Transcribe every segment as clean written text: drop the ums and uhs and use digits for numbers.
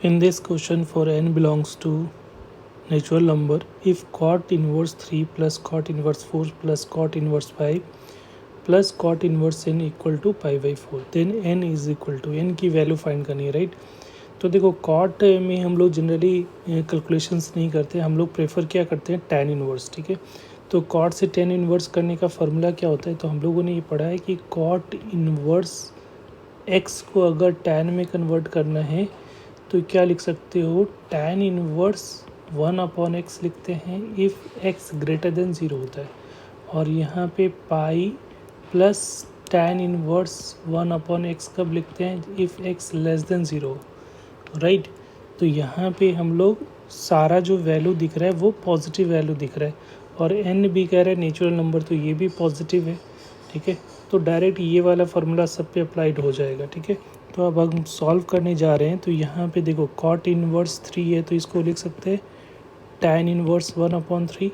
In this question, for n belongs to natural number, if cot inverse 3 plus cot inverse 4 plus cot inverse 5 plus cot inverse n equal to pi by 4, then n is equal to, n की value find करनी है, right. तो देखो cot में हम लोग generally calculations नहीं करते, हम लोग प्रेफर क्या करते हैं, tan इनवर्स, ठीक है। तो कॉट से tan इनवर्स करने का फार्मूला क्या होता है, तो हम लोगों ने ये पढ़ा है कि कॉट इनवर्स x को अगर tan में कन्वर्ट करना है तो क्या लिख सकते हो, tan इनवर्स 1/x लिखते हैं इफ़ x ग्रेटर देन 0 होता है, और यहाँ पे pi plus tan inverse 1/x कब लिखते हैं, if x less than 0, right. तो यहाँ पे हम लोग सारा जो वैल्यू दिख रहा है वो पॉजिटिव वैल्यू दिख रहा है, और n भी कह रहा है नेचुरल नंबर, तो ये भी पॉजिटिव है, ठीक है। तो डायरेक्ट ये वाला फार्मूला सब पे अप्लाइड हो जाएगा, ठीक है। तो अब हम सॉल्व करने जा रहे हैं। तो यहाँ पे देखो कॉट इनवर्स 3 है, तो इसको लिख सकते हैं tan इनवर्स 1/3,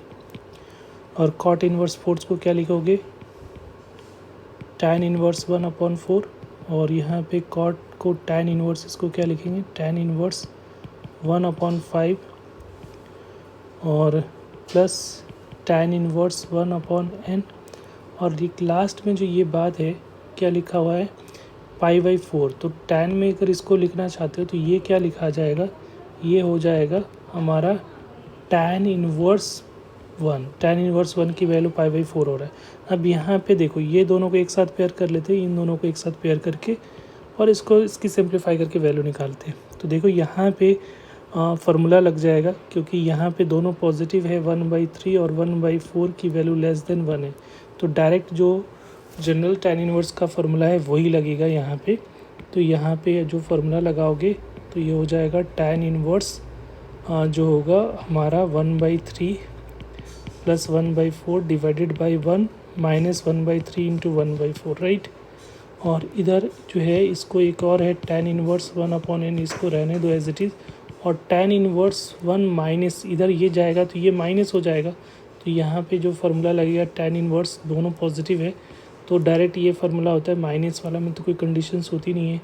और कॉट इनवर्स 4 को क्या लिखोगे, tan इनवर्स 1/4, और यहाँ पे कॉट को tan इनवर्स इसको क्या लिखेंगे, tan इनवर्स 1/5, और प्लस tan इनवर्स 1/n, और लास्ट में जो ये बात है क्या लिखा हुआ है, पाई बाई 4। तो tan में अगर इसको लिखना चाहते हो तो ये क्या लिखा जाएगा, ये हो जाएगा हमारा tan इनवर्स 1, tan इनवर्स 1 की वैल्यू पाई बाई 4 हो रहा है। अब यहाँ पे देखो ये दोनों को एक साथ पेयर कर लेते हैं, इन दोनों को एक साथ पेयर करके, और इसको इसकी सिंप्लीफाई करके वैल्यू निकालते हैं। तो देखो यहाँ पे फार्मूला लग जाएगा, क्योंकि यहाँ पे दोनों पॉजिटिव है, 1/3 और 1/4 की वैल्यू लेस देन 1 है, तो डायरेक्ट जो जनरल tan इनवर्स का फार्मूला है वही लगेगा यहाँ पे। तो यहाँ पे जो फार्मूला लगाओगे तो ये हो जाएगा tan इनवर्स जो होगा हमारा 1/3 plus 1/4 divided by 1 minus 1/3 into 1/4, right. और इधर जो है इसको एक और है tan इनवर्स 1/n, इसको रहने दो एज इट इज़, और tan इनवर्स 1 माइनस इधर ये जाएगा तो ये माइनस हो जाएगा, तो यहाँ पे जो फार्मूला लगेगा tan इनवर्स, दोनों पॉजिटिव है तो डायरेक्ट ये फार्मूला होता है, माइनस वाला में तो कोई कंडीशंस होती नहीं है,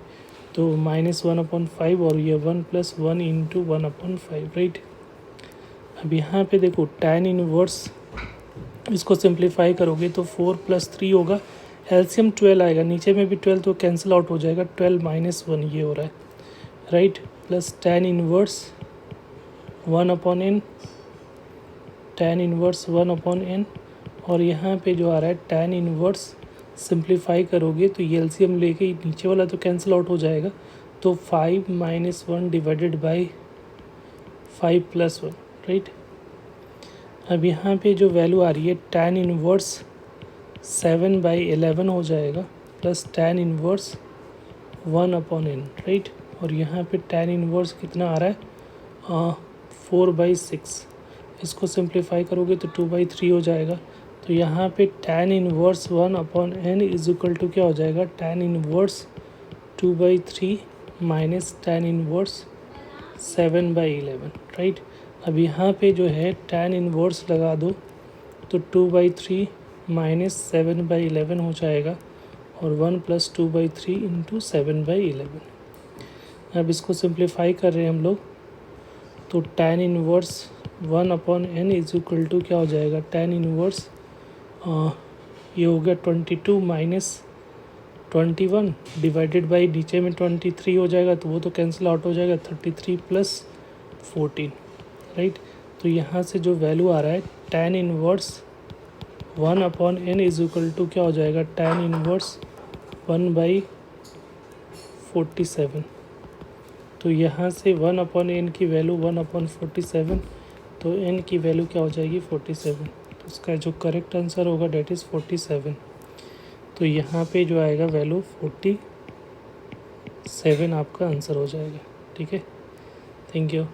तो -1/5, और ये 1 + 1 इंटू 1/5, राइट। अब यहाँ पे देखो tan इनवर्स इसको सिंप्लीफाई करोगे तो 4 + 3 होगा, एलसीएम 12 आएगा, नीचे में भी 12 तो कैंसिल आउट हो जाएगा, 12 - 1 ये हो रहा है, right. Plus tan inverse 1/n, tan inverse 1/n, और यहाँ पे जो आ रहा है tan इनवर्स सिंप्लीफाई करोगे तो ये एलसीएम लेके नीचे वाला तो कैंसिल आउट हो जाएगा, तो 5 - 1 डिवाइडेड बाई 5 + 1, राइट। अब यहाँ पे जो वैल्यू आ रही है tan इनवर्स 7/11 हो जाएगा, plus tan inverse 1/n, right. और यहाँ पे tan इनवर्स कितना आ रहा है, 4/6, इसको सिंप्लीफाई करोगे तो 2/3 हो जाएगा। तो यहाँ पे tan inverse 1/n is equal to क्या हो जाएगा, tan inverse 2/3 minus tan inverse 7/11, right. अब यहाँ पे जो है tan इनवर्स लगा दो तो 2/3 माइनस 7/11 हो जाएगा, और 1 + 2/3 इंटू 7/11। अब इसको सिंप्लीफाई कर रहे हैं हम लोग, तो tan inverse 1/n is equal to क्या हो जाएगा, tan इनवर्स ये हो गया 22 माइनस 21 डिवाइडेड बाई नीचे में 23 हो जाएगा, तो वो तो कैंसिल आउट हो जाएगा, 33 + 14, राइट। तो यहाँ से जो वैल्यू आ रहा है tan inverse 1/n is equal to क्या हो जाएगा, tan इनवर्स 1/47। तो यहाँ से 1/n की वैल्यू 1/47, तो n की वैल्यू क्या हो जाएगी, 47। तो इसका जो करेक्ट आंसर होगा डेट इज़ 47। तो यहाँ पे जो आएगा वैल्यू 47 आपका आंसर हो जाएगा, ठीक है। Thank you.